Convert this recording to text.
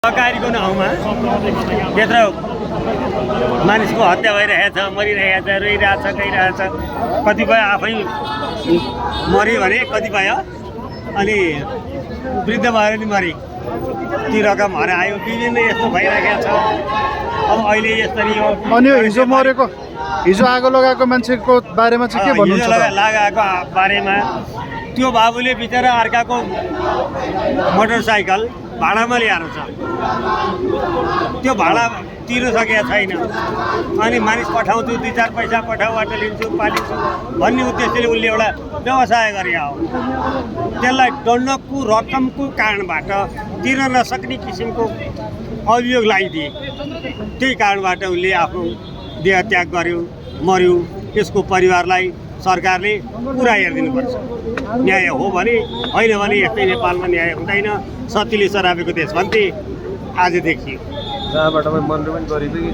सहकारीको नाउँमा त्यत्रो मानिसको हत्या भइरहेछ, मरिरहेछ, रोइरहेछ, गइरहेछ। कतिपय आफै मऱ्यो भने कतिपय अनि वृद्ध भएर नि मरे, ती रकमहरू आयो, विभिन्न यस्तो भइरहेको छ। अब अहिले यसरी यो अनि यो हिजो मरेको, हिजो आगो लगाएको मान्छेको बारेमा चाहिँ के भन्नुहुन्छ हिजो लगाएको बारेमा त्यो बाबुले बिचरा अर्काको मोटरसाइकल भाडामा ल्याएर छ, त्यो भाडा तिर्न सकेको छैन। अनि मानिस पठाउँछु, 2-4 पैसा पठाउबाट लिन्छु, पालिन्छु भन्ने उद्देश्यले उसले एउटा व्यवसाय गरेका हो। त्यसलाई दण्डको रकमको कारणबाट तिर्न नसक्ने किसिमको अभियोग लगाइदिए। त्यही कारणबाट उसले आफ्नो देह त्याग गर्यो, मर्यो। यसको परिवारलाई सरकारले पुरा हेरिदिनुपर्छ। न्याय हो भने, होइन भने यस्तै नेपालमा न्याय हुँदैन। सतीले सरापेको देश भन्थे, आज देखियो। जहाँबाट मर्नु पनि गरेको कि